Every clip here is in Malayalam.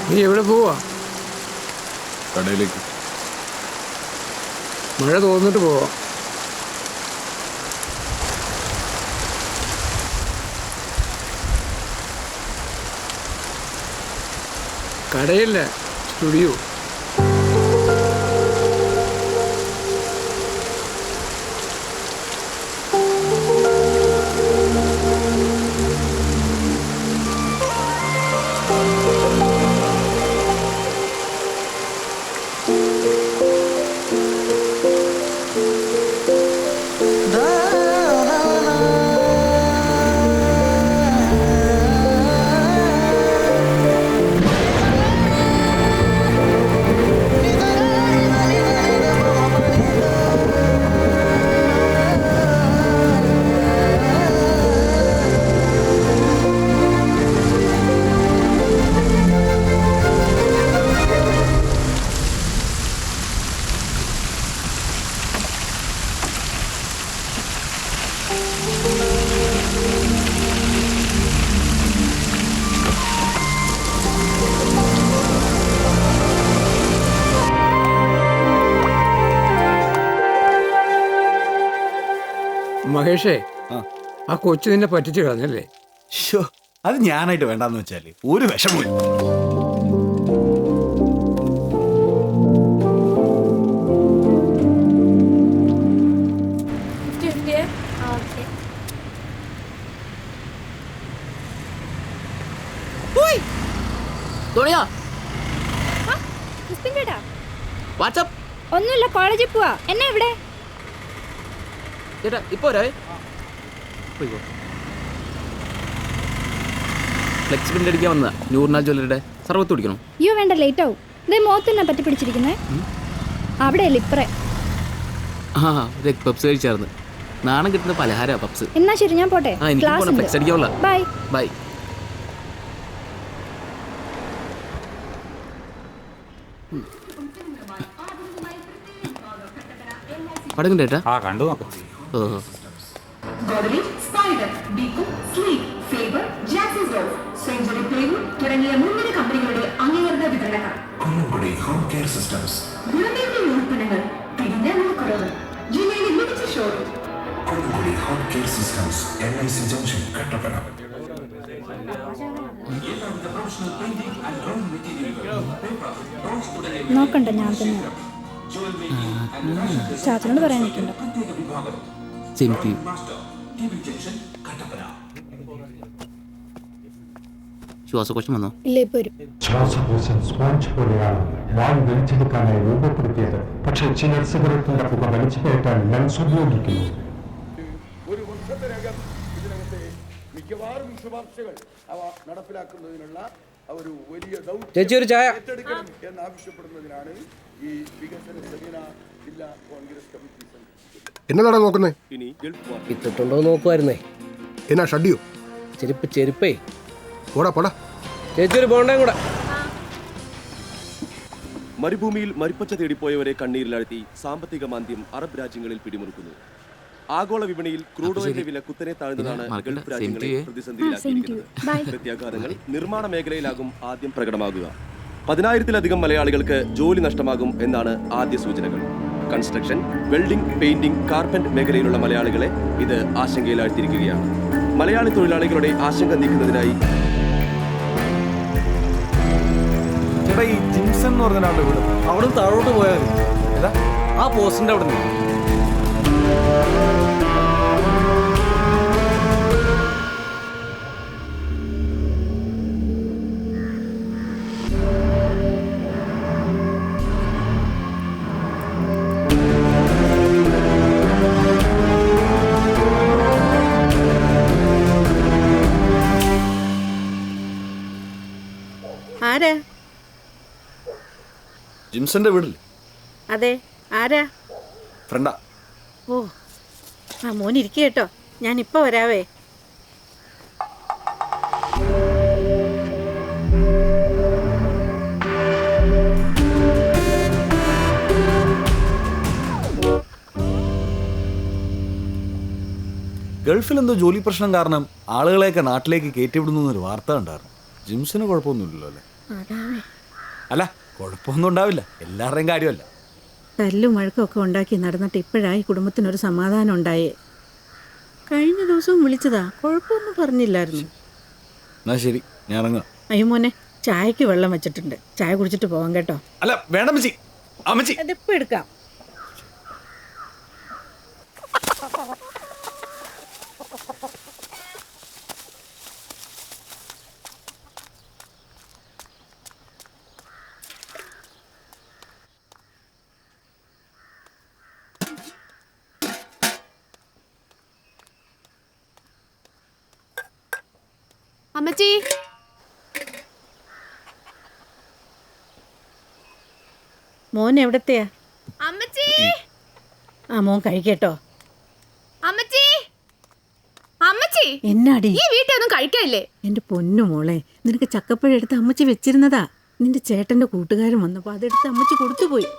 നീ എവിടെ പോവാ? കടയിലേക്ക്. മഴ തോന്നിട്ട് പോവാ. കടയില്ല, സ്റ്റുഡിയോ. മഹേഷേ, ആ കൊച്ചു നിന്നെ പറ്റിച്ചു കളഞ്ഞല്ലേ? അത് ഞാനായിട്ട് വേണ്ടാന്ന് വെച്ചാല് ഒരു വിഷമമില്ല. ഒന്നുമില്ല, കോളേജിൽ പോവാ. എന്നെ ഇവിടെ ഇപ്പോ ഫ്ലെക്സിബിലിറ്റി അടിക്കാൻ വന്നതാ. നൂറിനാൽ ജ്വല്ലറിയുടെ സർവത്ത് കുടിക്കണം. അയ്യോ വേണ്ട, ലേറ്റ് ആവും. ഇതേ മുഖത്തന്നെ പറ്റി പിടിച്ചിരിക്കുന്നേ. അവിടെ ലിപ്രേ. ആ പപ്സ് കഴിച്ചായിരുന്നു. നാണം കിട്ടുന്ന പലഹാര പപ്സ്. എന്നാ ശരി, ഞാൻ പോട്ടെ. ഫ്ലെക്സ് അടിക്കാനുള്ള. Bye bye. പടം കേട്ടാ? കണ്ടു. ഓഹോ. തുടങ്ങിയ മുൻനിര കമ്പനികളുടെ അംഗീകൃത വിതരണക്കാർ. Kollamkudi home care systems. ഗുണമേന്മയുള്ള ഉൽപ്പന്നങ്ങൾ, തികഞ്ഞ വിലക്കുറവ്. ജില്ലയിലെ മികച്ച showroom. Kollamkudi home care systems, LIC junction, Kattappana. നോക്കണ്ട, ഞാൻ തന്നെ ചാച്ചനോട് പറയാൻ നിൽക്കണ്ട. ശ്വാസകോശം വന്നോ? ഇല്ല, ഇപ്പൊ വരും. ശ്വാസകോശം സ്പോഞ്ച് പോലെയാണ് വായു വലിച്ചെടുക്കാനായി രൂപപ്പെടുത്തിയത്. പക്ഷേ ചിലർ സിഗരറ്റിന്റെ പുക വലിച്ചു കയറ്റാൻ ലങ്സ് ഉപയോഗിക്കുന്നു. ഒരു വർഷത്തിനകം ഇതിനകത്തെ മിക്കവാറും ശുപാർശകൾ അവ നടപ്പിലാക്കുന്നതിനുള്ള ഒരു വലിയ ദൗത്യം ഏറ്റെടുക്കണം എന്നാവശ്യപ്പെടുന്നതിനാണ് ഈ വികസന സെമിനാർ ജില്ലാ കോൺഗ്രസ് കമ്മിറ്റി എന്നതാടാ നോക്കുന്നേ? ഇത്തിട്ടുണ്ടോ നോക്കുമായിരുന്നേ. എന്നാ ഷഡിയോ? ചെരുപ്പേ. പോടാ ചേച്ചി ഒരു ബോണ്ടയും കൂടെ. മരുഭൂമിയിൽ മരുപ്പച്ച തേടിപ്പോയവരെ കണ്ണീരിലാഴ്ത്തി സാമ്പത്തിക മാന്ദ്യം അറബ് രാജ്യങ്ങളിൽ പിടിമുറുക്കുന്നു. ആഗോള വിപണിയിൽ ക്രൂഡ് ഓയിലിന്റെ വില കുത്തനെ താഴ്ന്നതാണ് ഗൾഫ് രാജ്യങ്ങളെ പ്രതിസന്ധിയിലാക്കിയിരിക്കുന്നത്. പ്രത്യാഘാതങ്ങൾ നിർമ്മാണ മേഖലയിലാകും ആദ്യം പ്രകടമാകുക. 10,000-ലധികം മലയാളികൾക്ക് ജോലി നഷ്ടമാകും എന്നാണ് ആദ്യ സൂചനകൾ. കൺസ്ട്രക്ഷൻ, വെൽഡിംഗ്, പെയിന്റിംഗ്, കാർപ്പന്റ് മേഖലയിലുള്ള മലയാളികളെ ഇത് ആശങ്കയിലാഴ്ത്തിയിരിക്കുകയാണ്. മലയാളി തൊഴിലാളികളുടെ ആശങ്ക നീക്കുന്നതിനായി ഈ ജിംസൺ എന്ന് പറഞ്ഞ ഒരാളുടെ വീട് അവിടെ താഴോട്ട് പോയാൽ മതി. ആ പോസ്റ്റിന്റെ അവിടെ നിന്ന്. ആരാ? ജിംസന്റെ വീടില്ലേ? അതെ, ആരാ? ഫ്രണ്ടാ. ഓ, ആ മോൻ ഇരിക്കുക കേട്ടോ, ഞാൻ ഇപ്പൊ വരാവേ. ഗൾഫിൽ എന്തോ ജോലി പ്രശ്നം കാരണം ആളുകളെയൊക്കെ നാട്ടിലേക്ക് കയറ്റിവിടുന്നു എന്നൊരു വാർത്ത ഉണ്ടായിരുന്നു. ജിംസിന് കുഴപ്പമൊന്നുമില്ലല്ലോ അല്ലേ? അതാവേ. അല്ല കുഴപ്പമൊന്നും ഉണ്ടാവില്ല, എല്ലാവരുടെയും കാര്യമല്ല. തല്ലും വഴക്കൊക്കെ ഉണ്ടാക്കി നടന്നിട്ട് ഇപ്പോഴായി കുടുംബത്തിനൊരു സമാധാനം ഉണ്ടായേ. കഴിഞ്ഞ ദിവസവും വിളിച്ചതാ, കുഴപ്പമൊന്നും പറഞ്ഞില്ലായിരുന്നു. എന്നാ ശരി, ഞാൻ ഇറങ്ങാം. അയ്യോ മോനെ, ചായക്ക് വെള്ളം വെച്ചിട്ടുണ്ട്, ചായ കുടിച്ചിട്ട് പോവാം കേട്ടോ. അല്ല വേണ്ട അമ്മച്ചി, അമ്മച്ചി അതിപ്പോ എടുക്കാം. അമ്മച്ചി, മോൻ എവിടത്തെയാ? അമ്മച്ചി, ആ മോൻ കഴിക്കട്ടോ. അമ്മച്ചി, അമ്മച്ചി, എന്നാടി ഈ വീട്ടിലൊന്നും കഴിക്കാനില്ലേ? എന്റെ പൊന്നു മോളെ, നിനക്ക് ചക്കപ്പഴം എടുത്ത് അമ്മച്ചി വെച്ചിരുന്നതാ. നിന്റെ ചേട്ടന്റെ കൂട്ടുകാരൻ വന്നപ്പോ അതെടുത്ത് അമ്മച്ചി കൊടുത്തുപോയി.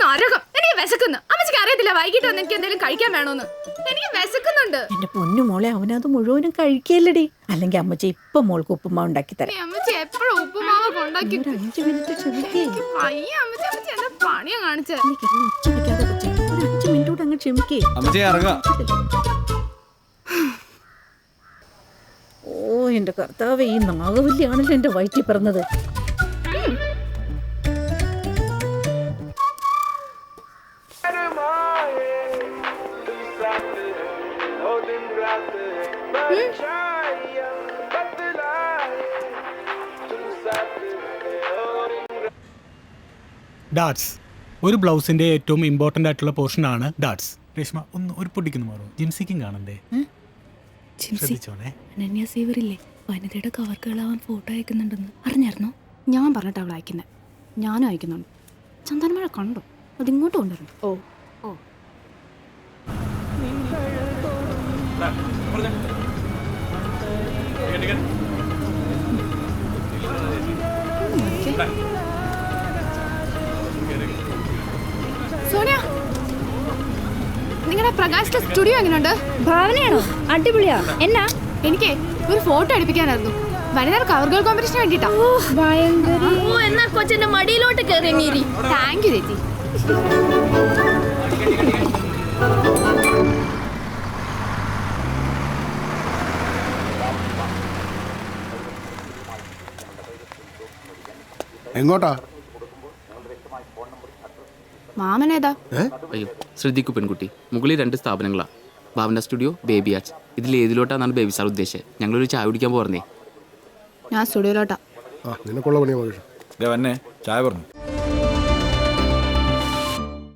നരകം, എനിക്ക് വിശക്കുന്നു. അമ്മച്ചിക്ക് അറിയത്തില്ല വൈകിട്ട് വന്ന് എനിക്ക് എന്തെങ്കിലും കഴിക്കാൻ വേണോന്ന്. എനിക്ക് വിശക്കുന്നുണ്ട്. എന്റെ പൊന്നു മോളെ, അവനത് മുഴുവനും കഴിക്കല്ലടി. അല്ലെങ്കിൽ അമ്മച്ചി ഇപ്പൊ മോൾക്ക് ഉപ്പുമാവ് ഉണ്ടാക്കി തരാം. അമ്മച്ചി എപ്പോഴും ഉപ്പുമാവ് കൊണ്ടാക്കി. ഒരു 5 മിനിറ്റ് ക്ഷമിക്കേ. അയ്യ അമ്മച്ചി, അമ്മച്ചി എന്താ പണിയാ കാണിച്ചേ? ഉച്ച വെക്കാതെ കൊച്ചേ, ഒരു 5 മിനിറ്റ് കൂടെ അങ്ങ് ക്ഷമിക്കേ. അമ്മച്ചി ഇറങ്ങാം. ഓ എന്റെ കർത്താവേ, ഈ നാഗവല്ലിയാണല്ലോ എന്റെ വയറ്റിൽ പിറന്നത്. ഡാർട്സ് ഒരു ബ്ലൗസിന്റെ ഏറ്റവും ഇമ്പോർട്ടൻ്റ് ആയിട്ടുള്ള പോർഷനാണ് ഡാർട്സ്. രേഷ്മ ഒന്ന് ഒരു പൊട്ടിക്കുന്നു മാറോ, ജിംസിക്കും കാണണ്ടേ? ശ്രദ്ധിച്ചോണേ. അനന്യ സേവറില്ലേ, വനിതയുടെ കവർ കേളാവാൻ ഫോട്ടോ അയക്കുന്നുണ്ടെന്ന് അറിഞ്ഞായിരുന്നോ? ഞാൻ പറഞ്ഞിട്ട് അവൾ അയക്കുന്നത്. ഞാനും അയക്കുന്നുണ്ട്. ചന്ദനമഴ കണ്ടോ? അതിങ്ങോട്ട് കൊണ്ടുവരണം. ഓ ഓ സോനിയ, നിങ്ങളുടെ പ്രകാശിന്റെ സ്റ്റുഡിയോ എങ്ങനെയുണ്ട്? ഭാവനയാണോ? അടിപൊളിയാ. എന്നാ? എനിക്ക് ഒരു ഫോട്ടോ എടുപ്പിക്കാനായിരുന്നു. വനിതാ കവർ ഗേൾ കോമ്പറ്റീഷന് വേണ്ടിട്ടാ. എന്നാ കൊച്ചന്റെ മടിയിലോട്ട് കയറി. താങ്ക് യു ചേച്ചി. എങ്ങോട്ടാ? മാമനേതാ? അയ്യോ, ശ്രദ്ധിക്കൂ പെൺകുട്ടി, മുകളിൽ 2 സ്ഥാപനങ്ങളാ. ഭാവന സ്റ്റുഡിയോ, ബേബി ആർട്സ്. ഇതിൽ ഏതിലോട്ടാന്നാണ് ബേബി സാർ ഉദ്ദേശിച്ചത്? ഞങ്ങളൊരു ചായ കുടിക്കാൻ പോർന്നേ. ഞാൻ സ്റ്റുഡിയോയിലോട്ടാ. നിനക്കുള്ള പണിയാ മഹേഷ്. വന്നെ ചായ പറഞ്ഞു.